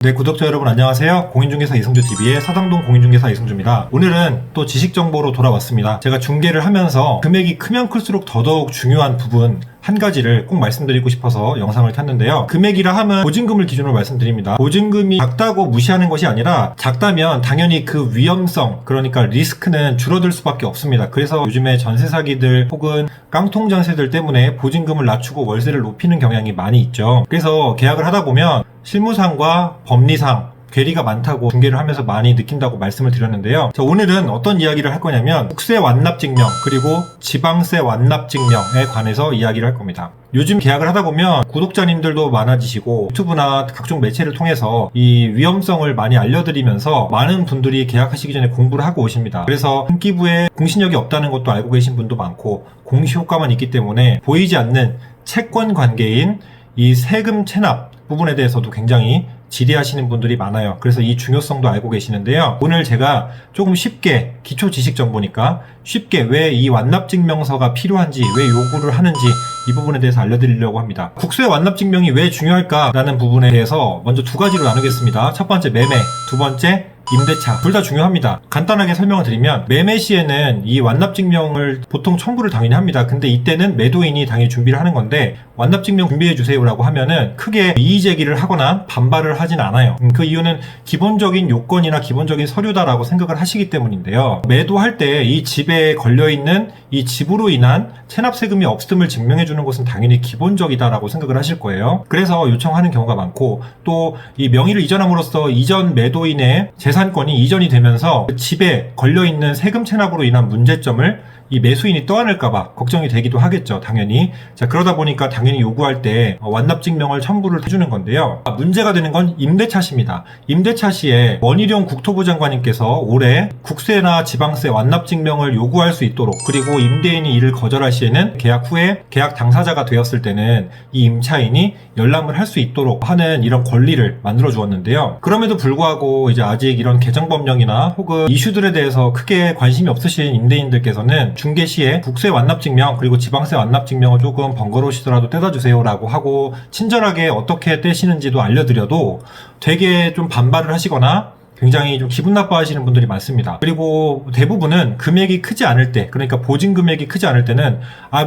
네, 구독자 여러분 안녕하세요. 공인중개사 이승주TV의 사당동 공인중개사 이승주입니다. 오늘은 또 지식정보로 돌아왔습니다. 제가 중개를 하면서 금액이 크면 클수록 더더욱 중요한 부분 한 가지를 꼭 말씀드리고 싶어서 영상을 켰는데요. 금액이라 하면 보증금을 기준으로 말씀드립니다. 보증금이 작다고 무시하는 것이 아니라 작다면 당연히 그 위험성, 그러니까 리스크는 줄어들 수밖에 없습니다. 그래서 요즘에 전세 사기들 혹은 깡통 전세들 때문에 보증금을 낮추고 월세를 높이는 경향이 많이 있죠. 그래서 계약을 하다 보면 실무상과 법리상 괴리가 많다고 중개를 하면서 많이 느낀다고 말씀을 드렸는데요. 자, 오늘은 어떤 이야기를 할 거냐면 국세 완납증명 그리고 지방세 완납증명에 관해서 이야기를 할 겁니다. 요즘 계약을 하다 보면 구독자님들도 많아지시고 유튜브나 각종 매체를 통해서 이 위험성을 많이 알려드리면서 많은 분들이 계약하시기 전에 공부를 하고 오십니다. 그래서 등기부에 공신력이 없다는 것도 알고 계신 분도 많고 공시효과만 있기 때문에 보이지 않는 채권 관계인 이 세금 체납 부분에 대해서도 굉장히 지대하시는 분들이 많아요. 그래서 이 중요성도 알고 계시는데요. 오늘 제가 조금 쉽게 기초 지식 정보니까 쉽게 왜 이 완납증명서가 필요한지, 왜 요구를 하는지 이 부분에 대해서 알려드리려고 합니다. 국세 완납증명이 왜 중요할까라는 부분에 대해서 먼저 두 가지로 나누겠습니다. 첫 번째 매매, 두 번째 임대차. 둘 다 중요합니다. 간단하게 설명을 드리면 매매 시에는 이 완납증명을 보통 청구를 당연히 합니다. 근데 이때는 매도인이 당연히 준비를 하는 건데 완납증명 준비해 주세요라고 하면은 크게 이의 제기를 하거나 반발을 하진 않아요. 그 이유는 기본적인 요건이나 기본적인 서류다라고 생각을 하시기 때문인데요. 매도할 때 이 집에 걸려있는 이 집으로 인한 체납세금이 없음을 증명해 주는 것은 당연히 기본적이다라고 생각을 하실 거예요. 그래서 요청하는 경우가 많고 또 이 명의를 이전함으로써 이전 매도인의 재산권이 이전이 되면서 집에 걸려있는 세금 체납으로 인한 문제점을 이 매수인이 떠안을까봐 걱정이 되기도 하겠죠, 당연히. 자, 그러다 보니까 당연히 요구할 때 완납증명을 첨부를 해주는 건데요. 문제가 되는 건 임대차 시입니다. 임대차 시에 원희룡 국토부 장관님께서 올해 국세나 지방세 완납증명을 요구할 수 있도록, 그리고 임대인이 이를 거절할 시에는 계약 후에 계약 당사자가 되었을 때는 이 임차인이 열람을 할 수 있도록 하는 이런 권리를 만들어 주었는데요. 그럼에도 불구하고 이제 아직 이런 개정법령이나 혹은 이슈들에 대해서 크게 관심이 없으신 임대인들께서는 중개 시에 국세 완납증명 그리고 지방세 완납증명을 조금 번거로우시더라도 떼다 주세요라고 하고 친절하게 어떻게 떼시는지도 알려드려도 되게 좀 반발을 하시거나 굉장히 좀 기분 나빠하시는 분들이 많습니다. 그리고 대부분은 금액이 크지 않을 때, 그러니까 보증 금액이 크지 않을 때는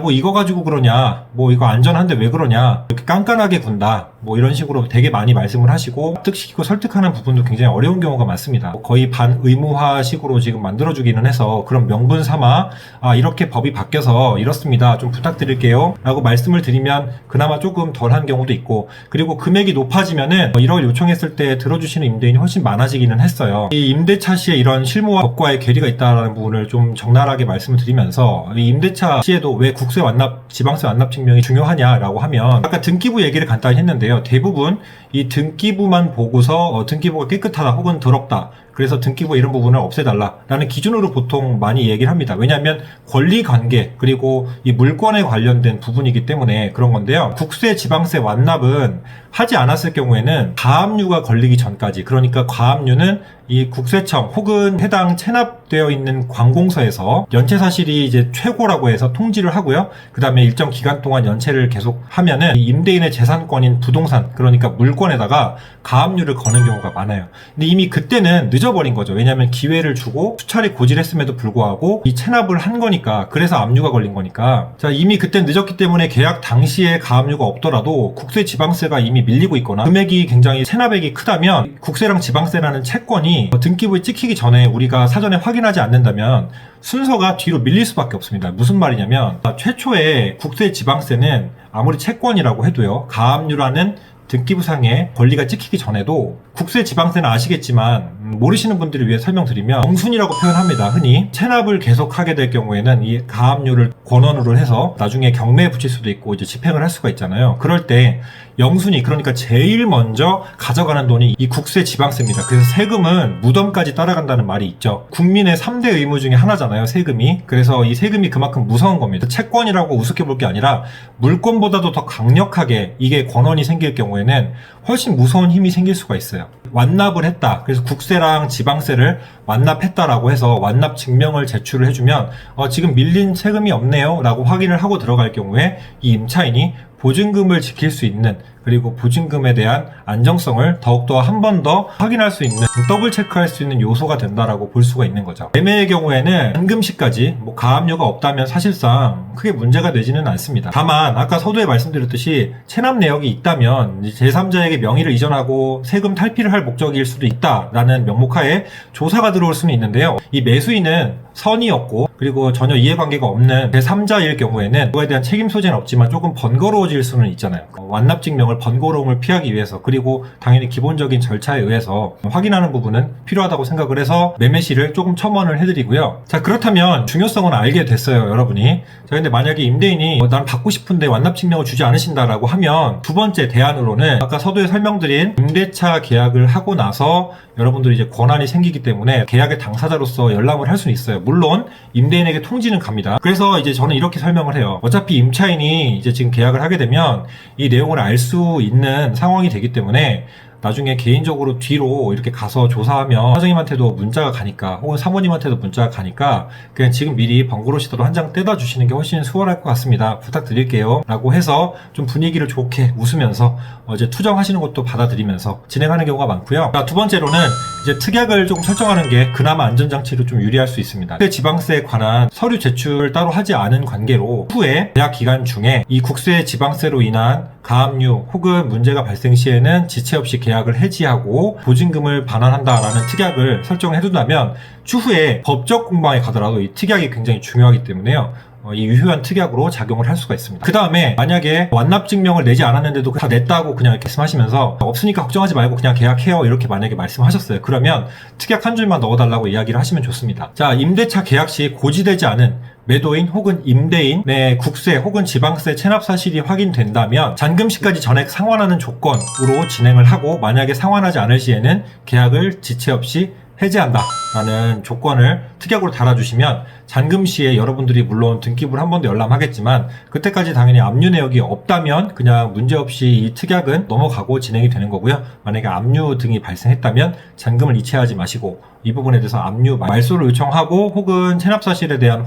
뭐 이거 가지고 그러냐, 뭐 이거 안전한데 왜 그러냐, 이렇게 깐깐하게 군다, 뭐 이런 식으로 되게 많이 말씀을 하시고 납득시키고 설득하는 부분도 굉장히 어려운 경우가 많습니다. 거의 반의무화식으로 지금 만들어주기는 해서 그런 명분 삼아 이렇게 법이 바뀌어서 이렇습니다, 좀 부탁드릴게요 라고 말씀을 드리면 그나마 조금 덜한 경우도 있고, 그리고 금액이 높아지면은 이걸 요청했을 때 들어주시는 임대인이 훨씬 많아지기는 했어요. 이 임대차 시에 이런 실무와 법과의 괴리가 있다는 부분을 좀 적나라하게 말씀을 드리면서 이 임대차 시에도 왜 국세 완납, 지방세 완납 증명이 중요하냐라고 하면 아까 등기부 얘기를 간단히 했는데요. 대부분 이 등기부만 보고서 등기부가 깨끗하다 혹은 더럽다, 그래서 등기부 이런 부분을 없애달라라는 기준으로 보통 많이 얘기를 합니다. 왜냐하면 권리관계 그리고 이 물권에 관련된 부분이기 때문에 그런 건데요. 국세, 지방세 완납은 하지 않았을 경우에는 가압류가 걸리기 전까지, 그러니까 가압류는 이 국세청 혹은 해당 체납되어 있는 관공서에서 연체 사실이 이제 최고라고 해서 통지를 하고요. 그 다음에 일정 기간 동안 연체를 계속 하면은 이 임대인의 재산권인 부동산, 그러니까 물권에다가 가압류를 거는 경우가 많아요. 근데 이미 그때는 늦어버린 거죠. 왜냐하면 기회를 주고 수차례 고질했음에도 불구하고 이 체납을 한 거니까, 그래서 압류가 걸린 거니까. 자, 이미 그때 늦었기 때문에 계약 당시에 가압류가 없더라도 국세, 지방세가 이미 밀리고 있거나 금액이 굉장히 체납액이 크다면 국세랑 지방세라는 채권이 등기부에 찍히기 전에 우리가 사전에 확인하지 않는다면 순서가 뒤로 밀릴 수밖에 없습니다. 무슨 말이냐면 최초에 국세, 지방세는 아무리 채권이라고 해도요, 가압류라는 등기부상의 권리가 찍히기 전에도 국세, 지방세는 아시겠지만 모르시는 분들을 위해 설명드리면 영순이라고 표현합니다. 흔히 체납을 계속하게 될 경우에는 이 가압류를 권원으로 해서 나중에 경매에 붙일 수도 있고 이제 집행을 할 수가 있잖아요. 그럴 때 영순이, 그러니까 제일 먼저 가져가는 돈이 이 국세, 지방세입니다. 그래서 세금은 무덤까지 따라간다는 말이 있죠. 국민의 3대 의무 중에 하나잖아요, 세금이. 그래서 이 세금이 그만큼 무서운 겁니다. 채권이라고 우습게 볼 게 아니라 물권보다도 더 강력하게 이게 권원이 생길 경우에는 훨씬 무서운 힘이 생길 수가 있어요. 완납을 했다, 그래서 국세랑 지방세를 완납했다라고 해서 완납 증명을 제출을 해주면 지금 밀린 세금이 없네요 라고 확인을 하고 들어갈 경우에 이 임차인이 보증금을 지킬 수 있는, 그리고 보증금에 대한 안정성을 더욱더 한 번 더 확인할 수 있는, 더블 체크할 수 있는 요소가 된다라고 볼 수가 있는 거죠. 매매의 경우에는 잔금시까지 가압류가 없다면 사실상 크게 문제가 되지는 않습니다. 다만 아까 서두에 말씀드렸듯이 체납 내역이 있다면 제3자에게 명의를 이전하고 세금 탈피를 할 목적일 수도 있다라는 명목하에 조사가 들어올 수는 있는데요. 이 매수인은 선의였고 그리고 전혀 이해관계가 없는 제3자일 경우에는 그거에 대한 책임 소재는 없지만 조금 번거로워질 수는 있잖아요. 완납증명을 번거로움을 피하기 위해서, 그리고 당연히 기본적인 절차에 의해서 확인하는 부분은 필요하다고 생각을 해서 매매시를 조금 첨언을 해드리고요. 자, 그렇다면 중요성은 알게 됐어요, 여러분이. 자, 근데 만약에 임대인이 난 받고 싶은데 완납증명을 주지 않으신다라고 하면 두 번째 대안으로는 아까 서두에 설명드린 임대차 계약을 하고 나서 여러분들이 이제 권한이 생기기 때문에 계약의 당사자로서 열람을 할 수는 있어요. 물론 임대인에게 통지는 갑니다. 그래서 이제 저는 이렇게 설명을 해요. 어차피 임차인이 이제 지금 계약을 하게 되면 이 내용을 알 수 있는 상황이 되기 때문에 나중에 개인적으로 뒤로 이렇게 가서 조사하면 사장님한테도 문자가 가니까, 혹은 사모님한테도 문자가 가니까 그냥 지금 미리 번거로우시더라도 한 장 떼다 주시는 게 훨씬 수월할 것 같습니다. 부탁드릴게요 라고 해서 좀 분위기를 좋게 웃으면서 이제 투정하시는 것도 받아들이면서 진행하는 경우가 많고요. 자, 두 번째로는 이제 특약을 좀 설정하는 게 그나마 안전장치로 좀 유리할 수 있습니다. 국세 지방세에 관한 서류 제출을 따로 하지 않은 관계로 후에 계약 기간 중에 이 국세 지방세로 인한 가압류 혹은 문제가 발생 시에는 지체 없이 계약을 해지하고 보증금을 반환한다라는 특약을 설정을 해둔다면 추후에 법적 공방에 가더라도 이 특약이 굉장히 중요하기 때문에요. 이 유효한 특약으로 작용을 할 수가 있습니다. 그 다음에 만약에 완납증명을 내지 않았는데도 다 냈다고 그냥 이렇게 말씀하시면서 없으니까 걱정하지 말고 그냥 계약해요 이렇게 만약에 말씀하셨어요. 그러면 특약 한 줄만 넣어달라고 이야기를 하시면 좋습니다. 자, 임대차 계약 시 고지되지 않은 매도인 혹은 임대인의 국세 혹은 지방세 체납 사실이 확인된다면 잔금시까지 전액 상환하는 조건으로 진행을 하고, 만약에 상환하지 않을 시에는 계약을 지체 없이 해지한다 라는 조건을 특약으로 달아주시면 잔금 시에 여러분들이 물론 등기부를 한 번 더 열람하겠지만 그때까지 당연히 압류 내역이 없다면 그냥 문제없이 이 특약은 넘어가고 진행이 되는 거고요. 만약에 압류 등이 발생했다면 잔금을 이체하지 마시고 이 부분에 대해서 압류 말소를 요청하고 혹은 체납 사실에 대한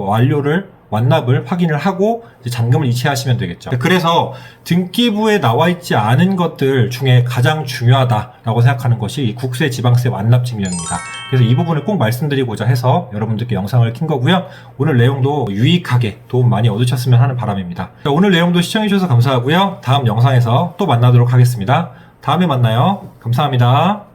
완납을 확인을 하고 이제 잔금을 이체하시면 되겠죠. 그래서 등기부에 나와 있지 않은 것들 중에 가장 중요하다라고 생각하는 것이 이 국세 지방세 완납증명입니다. 그래서 이 부분을 꼭 말씀드리고자 해서 여러분들께 영상을 킨 거고요. 오늘 내용도 유익하게 도움 많이 얻으셨으면 하는 바람입니다. 자, 오늘 내용도 시청해주셔서 감사하고요. 다음 영상에서 또 만나도록 하겠습니다. 다음에 만나요. 감사합니다.